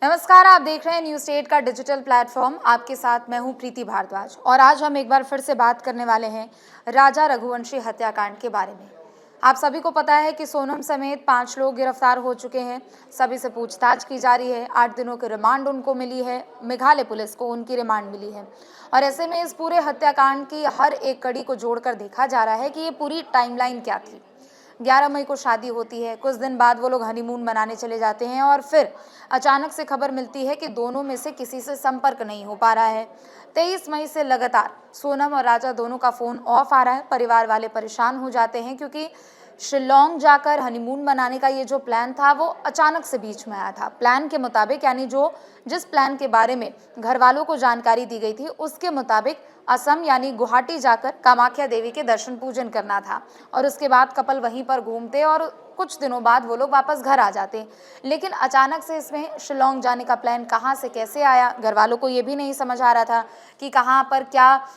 नमस्कार, आप देख रहे हैं न्यूज़ 8 का डिजिटल प्लेटफॉर्म। आपके साथ मैं हूं प्रीति भारद्वाज और आज हम एक बार फिर से बात करने वाले हैं राजा रघुवंशी हत्याकांड के बारे में। आप सभी को पता है कि सोनम समेत 5 लोग गिरफ्तार हो चुके हैं। सभी से पूछताछ की जा रही है। 8 दिनों की रिमांड उनको मिली है। मेघालय पुलिस को उनकी रिमांड मिली है और ऐसे में इस पूरे हत्याकांड की हर एक कड़ी को जोड़कर देखा जा रहा है कि ये पूरी टाइमलाइन क्या थी। 11 मई को शादी होती है। कुछ दिन बाद वो लोग हनीमून मनाने चले जाते हैं और फिर अचानक से खबर मिलती है कि दोनों में से किसी से संपर्क नहीं हो पा रहा है। 23 मई से लगातार सोनम और राजा दोनों का फोन ऑफ आ रहा है। परिवार वाले परेशान हो जाते हैं क्योंकि शिलोंग जाकर हनीमून मनाने का ये जो प्लान था वो अचानक से बीच में आया था। प्लान के मुताबिक यानी जिस प्लान के बारे में घर वालों को जानकारी दी गई थी उसके मुताबिक असम यानी गुवाहाटी जाकर कामाख्या देवी के दर्शन पूजन करना था और उसके बाद कपल वहीं पर घूमते और कुछ दिनों बाद वो लोग वापस घर आ जाते। लेकिन अचानक से इसमें शिलोंग जाने का प्लान कहाँ से कैसे आया, घर वालों को ये भी नहीं समझ आ रहा था कि कहाँ पर क्या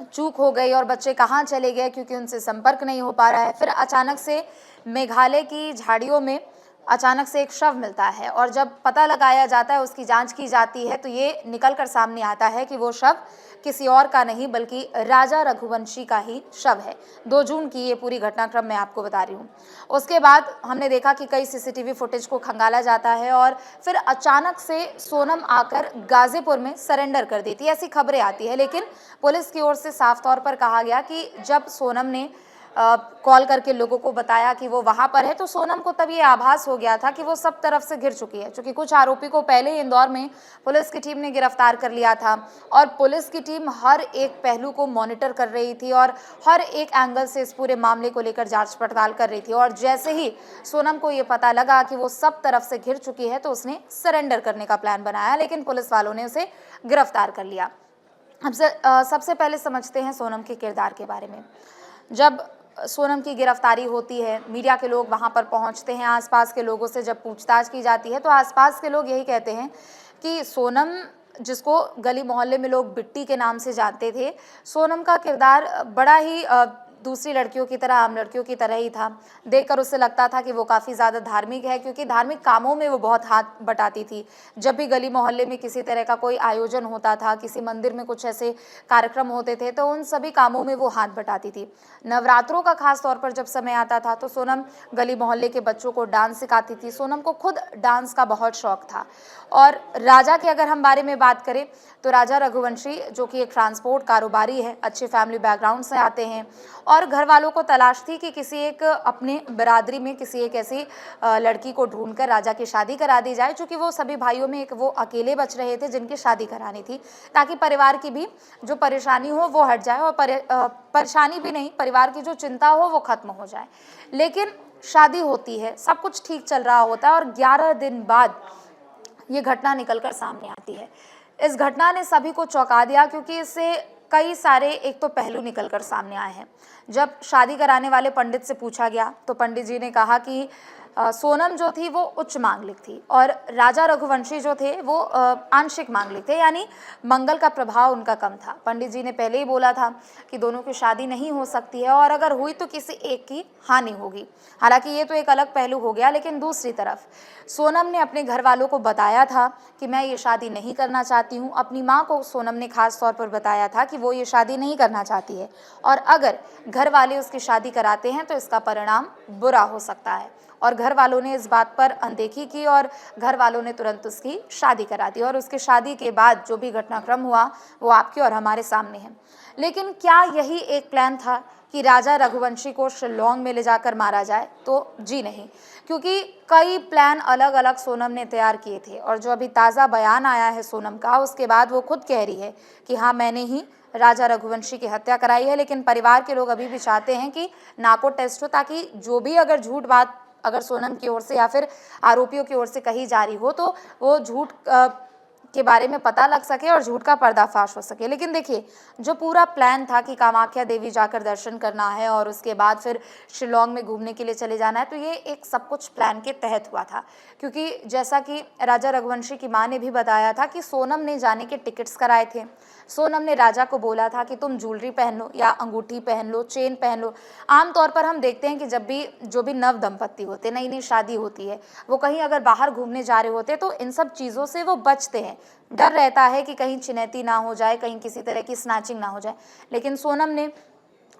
चूक हो गई और बच्चे कहाँ चले गए क्योंकि उनसे संपर्क नहीं हो पा रहा है। फिर अचानक से मेघालय की झाड़ियों में अचानक से एक शव मिलता है और जब पता लगाया जाता है, उसकी जांच की जाती है तो ये निकल कर सामने आता है कि वो शव किसी और का नहीं बल्कि राजा रघुवंशी का ही शव है। 2 जून की ये पूरी घटनाक्रम मैं आपको बता रही हूँ। उसके बाद हमने देखा कि कई सीसीटीवी फुटेज को खंगाला जाता है और फिर अचानक से सोनम आकर गाजीपुर में सरेंडर कर देती है, ऐसी खबरें आती है। लेकिन पुलिस की ओर से साफ तौर पर कहा गया कि जब सोनम ने कॉल करके लोगों को बताया कि वो वहां पर है तो सोनम को तब ये आभास हो गया था कि वो सब तरफ से घिर चुकी है, क्योंकि कुछ आरोपी को पहले ही इंदौर में पुलिस की टीम ने गिरफ्तार कर लिया था और पुलिस की टीम हर एक पहलू को मॉनिटर कर रही थी और हर एक एंगल से इस पूरे मामले को लेकर जांच पड़ताल कर रही थी। और जैसे ही सोनम को ये पता लगा कि वो सब तरफ से घिर चुकी है तो उसने सरेंडर करने का प्लान बनाया, लेकिन पुलिस वालों ने उसे गिरफ्तार कर लिया। अब सबसे पहले समझते हैं सोनम के किरदार के बारे में। जब सोनम की गिरफ्तारी होती है, मीडिया के लोग वहां पर पहुंचते हैं। आसपास के लोगों से जब पूछताछ की जाती है तो आसपास के लोग यही कहते हैं कि सोनम, जिसको गली मोहल्ले में लोग बिट्टी के नाम से जानते थे, सोनम का किरदार बड़ा ही दूसरी लड़कियों की तरह, आम लड़कियों की तरह ही था। देखकर उससे लगता था कि वो काफ़ी ज़्यादा धार्मिक है, क्योंकि धार्मिक कामों में वो बहुत हाथ बटाती थी। जब भी गली मोहल्ले में किसी तरह का कोई आयोजन होता था, किसी मंदिर में कुछ ऐसे कार्यक्रम होते थे तो उन सभी कामों में वो हाथ बटाती थी। नवरात्रों का खास तौर पर जब समय आता था तो सोनम गली मोहल्ले के बच्चों को डांस सिखाती थी। सोनम को खुद डांस का बहुत शौक था। और राजा के अगर हम बारे में बात करें तो राजा रघुवंशी, जो कि एक ट्रांसपोर्ट कारोबारी है, अच्छे फैमिली बैकग्राउंड से आते हैं और घर वालों को तलाश थी कि किसी एक अपने बिरादरी में किसी एक ऐसी लड़की को ढूंढकर राजा की शादी करा दी जाए, चूँकि वो सभी भाइयों में एक वो अकेले बच रहे थे जिनकी शादी करानी थी, ताकि परिवार की भी जो परेशानी हो वो हट जाए और परेशानी भी नहीं, परिवार की जो चिंता हो वो खत्म हो जाए। लेकिन शादी होती है, सब कुछ ठीक चल रहा होता है और 11 दिन बाद ये घटना निकलकर सामने आती है। इस घटना ने सभी को चौंका दिया, क्योंकि इससे कई सारे एक तो पहलू निकलकर सामने आए हैं। जब शादी कराने वाले पंडित से पूछा गया तो पंडित जी ने कहा कि सोनम जो थी वो उच्च मांगलिक थी और राजा रघुवंशी जो थे वो आंशिक मांगलिक थे, यानी मंगल का प्रभाव उनका कम था। पंडित जी ने पहले ही बोला था कि दोनों की शादी नहीं हो सकती है और अगर हुई तो किसी एक की हानि होगी। हालांकि ये तो एक अलग पहलू हो गया, लेकिन दूसरी तरफ सोनम ने अपने घर वालों को बताया था कि मैं ये शादी नहीं करना चाहती हूँ। अपनी माँ को सोनम ने खास तौर पर बताया था कि वो ये शादी नहीं करना चाहती है और अगर घर वाले उसकी शादी कराते हैं तो इसका परिणाम बुरा हो सकता है। और घर वालों ने इस बात पर अनदेखी की और घर वालों ने तुरंत उसकी शादी करा दी और उसकी शादी के बाद जो भी घटनाक्रम हुआ वो आपके और हमारे सामने है। लेकिन क्या यही एक प्लान था कि राजा रघुवंशी को शिलोंग में ले जाकर मारा जाए? तो जी नहीं, क्योंकि कई प्लान अलग अलग सोनम ने तैयार किए थे और जो अभी ताज़ा बयान आया है सोनम का, उसके बाद वो खुद कह रही है कि हाँ, मैंने ही राजा रघुवंशी की हत्या कराई है। लेकिन परिवार के लोग अभी भी चाहते हैं कि नार्को टेस्ट हो, ताकि जो भी अगर झूठ बात अगर सोनम की ओर से या फिर आरोपियों की ओर से कही जा रही हो तो वो झूठ के बारे में पता लग सके और झूठ का पर्दाफाश हो सके। लेकिन देखिए, जो पूरा प्लान था कि कामाख्या देवी जाकर दर्शन करना है और उसके बाद फिर शिलोंग में घूमने के लिए चले जाना है, तो ये एक सब कुछ प्लान के तहत हुआ था। क्योंकि जैसा कि राजा रघुवंशी की माँ ने भी बताया था कि सोनम ने जाने के टिकट्स कराए थे। सोनम ने राजा को बोला था कि तुम ज्वेलरी पहन लो या अंगूठी पहन लो, चेन पहन लो। आमतौर पर हम देखते हैं कि जब भी जो भी नव दंपत्ति होते, नई नई शादी होती है, वो कहीं अगर बाहर घूमने जा रहे होते तो इन सब चीज़ों से वो बचते हैं। डर रहता है कि कहीं छिनैती ना हो जाए, कहीं किसी तरह की स्नैचिंग ना हो जाए। लेकिन सोनम ने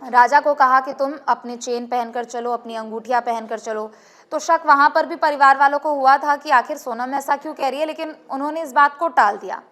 राजा को कहा कि तुम अपनी चेन पहनकर चलो, अपनी अंगूठियां पहनकर चलो। तो शक वहां पर भी परिवार वालों को हुआ था कि आखिर सोनम ऐसा क्यों कह रही है, लेकिन उन्होंने इस बात को टाल दिया।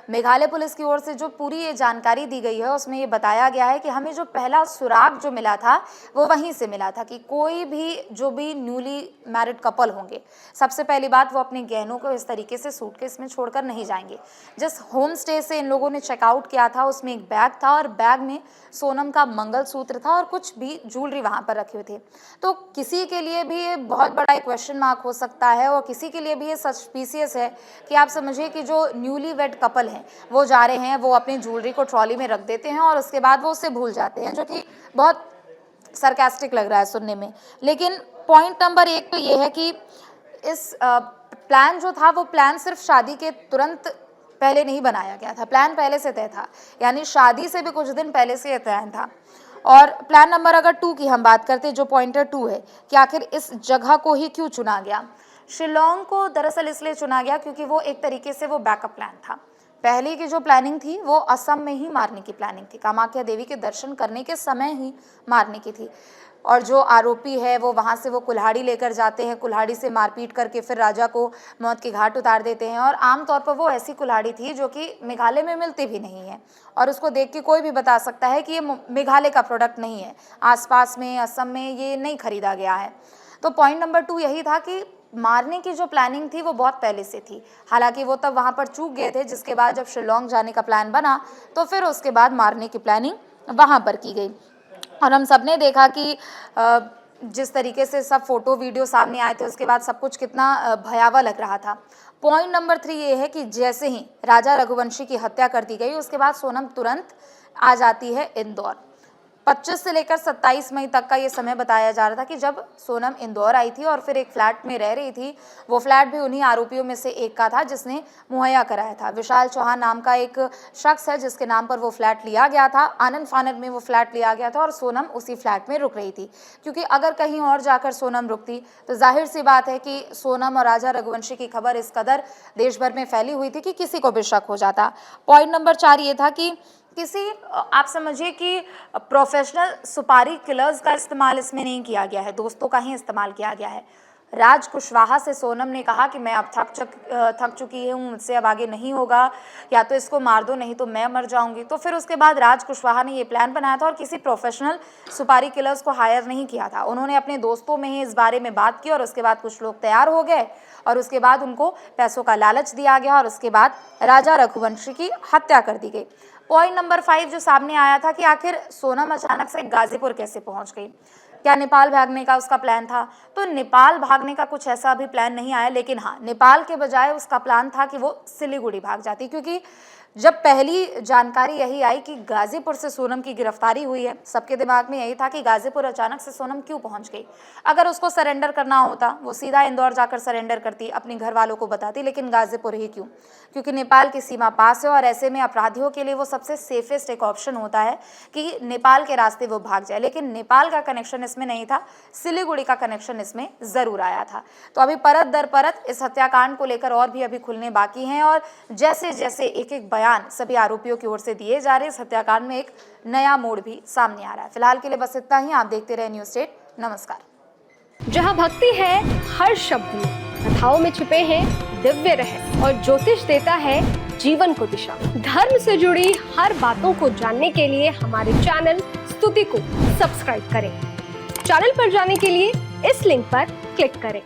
मेघालय पुलिस की ओर से जो पूरी ये जानकारी दी गई है उसमें ये बताया गया है कि हमें जो पहला सुराग जो मिला था वो वहीं से मिला था कि कोई भी जो भी न्यूली मैरिड कपल होंगे, सबसे पहली बात वो अपने गहनों को इस तरीके से सूटकेस में छोड़कर नहीं जाएंगे। जिस होम स्टे से इन लोगों ने चेकआउट किया था उसमें एक बैग था और बैग में सोनम का मंगलसूत्र था और कुछ भी ज्वेलरी वहाँ पर रखे हुए थे। तो किसी के लिए भी ये बहुत बड़ा एक क्वेश्चन मार्क हो सकता है और किसी के लिए भी ये सस्पिशियस है कि आप समझिए कि जो न्यूली वेड कपल हैं वो जा रहे हैं, वो अपनी ज्वेलरी को ट्रॉली में रख देते हैं और उसके बाद वो उससे भूल जाते हैं, जो कि बहुत सरकास्टिक लग रहा है सुनने में। लेकिन पॉइंट नंबर 1 तो ये है कि इस प्लान जो था वो प्लान सिर्फ शादी के तुरंत पहले नहीं बनाया गया था, प्लान पहले से तय था, यानी शादी से भी कुछ दिन पहले से तय था। और प्लान नंबर अगर 2 की हम बात करते हैं, जो पॉइंटर 2 है कि आखिर इस जगह को ही क्यों चुना गया। शिलोंग को दरअसल इसलिए चुना गया क्योंकि वो एक तरीके से वो बैकअप प्लान था। पहले की जो प्लानिंग थी वो असम में ही मारने की प्लानिंग थी, कामाख्या देवी के दर्शन करने के समय ही मारने की थी। और जो आरोपी है वो वहाँ से वो कुल्हाड़ी लेकर जाते हैं, कुल्हाड़ी से मारपीट करके फिर राजा को मौत के घाट उतार देते हैं। और आमतौर पर वो ऐसी कुल्हाड़ी थी जो कि मेघालय में मिलती भी नहीं है और उसको देख के कोई भी बता सकता है कि ये मेघालय का प्रोडक्ट नहीं है, आसपास में असम में ये नहीं खरीदा गया है। तो पॉइंट नंबर 2 यही था कि मारने की जो प्लानिंग थी वो बहुत पहले से थी। हालांकि वो तब वहाँ पर चूक गए थे, जिसके बाद जब शिलोंग जाने का प्लान बना तो फिर उसके बाद मारने की प्लानिंग वहाँ पर की गई। और हम सब ने देखा कि जिस तरीके से सब फोटो वीडियो सामने आए थे उसके बाद सब कुछ कितना भयावह लग रहा था। पॉइंट नंबर 3 ये है कि जैसे ही राजा रघुवंशी की हत्या कर दी गई उसके बाद सोनम तुरंत आ जाती है इंदौर। 25 से लेकर 27 मई तक का ये समय बताया जा रहा था कि जब सोनम इंदौर आई थी और फिर एक फ्लैट में रह रही थी। वो फ्लैट भी उन्हीं आरोपियों में से एक का था जिसने मुहैया कराया था। विशाल चौहान नाम का एक शख्स है जिसके नाम पर वो फ्लैट लिया गया था। आनंद फानंद में वो फ्लैट लिया गया था और सोनम उसी फ्लैट में रुक रही थी, क्योंकि अगर कहीं और जाकर सोनम रुकती तो जाहिर सी बात है कि सोनम और राजा रघुवंशी की खबर इस कदर देश भर में फैली हुई थी कि किसी को भी शक हो जाता। पॉइंट नंबर 4 ये था कि किसी आप समझिए कि प्रोफेशनल सुपारी किलर्स का इस्तेमाल इसमें नहीं किया गया है, दोस्तों का ही इस्तेमाल किया गया है। राज कुशवाहा से सोनम ने कहा कि मैं अब थक चुकी हूँ, मुझसे अब आगे नहीं होगा, या तो इसको मार दो नहीं तो मैं मर जाऊंगी। तो फिर उसके बाद राज कुशवाहा ने ये प्लान बनाया था और किसी प्रोफेशनल सुपारी किलर्स को हायर नहीं किया था। उन्होंने अपने दोस्तों में ही इस बारे में बात की और उसके बाद कुछ लोग तैयार हो गए और उसके बाद उनको पैसों का लालच दिया गया और उसके बाद राजा रघुवंशी की हत्या कर दी गई। पॉइंट नंबर 5 जो सामने आया था कि आखिर सोनम अचानक से गाजीपुर कैसे पहुंच गई, क्या नेपाल भागने का उसका प्लान था? तो नेपाल भागने का कुछ ऐसा अभी प्लान नहीं आया, लेकिन हाँ, नेपाल के बजाय उसका प्लान था कि वो सिलीगुड़ी भाग जाती, क्योंकि जब पहली जानकारी यही आई कि गाजीपुर से सोनम की गिरफ्तारी हुई है, सबके दिमाग में यही था कि गाजीपुर अचानक से सोनम क्यों पहुंच गई। अगर उसको सरेंडर करना होता वो सीधा इंदौर जाकर सरेंडर करती, अपने घर वालों को बताती, लेकिन गाजीपुर ही क्यों? क्योंकि नेपाल की सीमा पास है और ऐसे में अपराधियों के लिए वो सबसे सेफेस्ट एक ऑप्शन होता है कि नेपाल के रास्ते वो भाग जाए। लेकिन नेपाल का कनेक्शन इसमें नहीं था, सिलीगुड़ी का कनेक्शन इसमें जरूर आया था। तो अभी परत दर परत इस हत्याकांड को लेकर और भी अभी खुलने बाकी हैं और जैसे जैसे एक एक बयान सभी आरोपियों की ओर से दिए जा रहे, इस हत्याकांड में एक नया मोड़ भी सामने आ रहा है। फिलहाल के लिए बस इतना ही। आप देखते रहे न्यूज़ स्टेट। नमस्कार। जहां भक्ति है हर शब्द में, कथाओं में छुपे हैं दिव्य रहस्य और ज्योतिष देता है जीवन को दिशा। धर्म से जुड़ी हर बातों को जानने के लिए हमारे चैनल स्तुति को सब्सक्राइब करें। चैनल पर जाने के लिए इस लिंक पर क्लिक करें।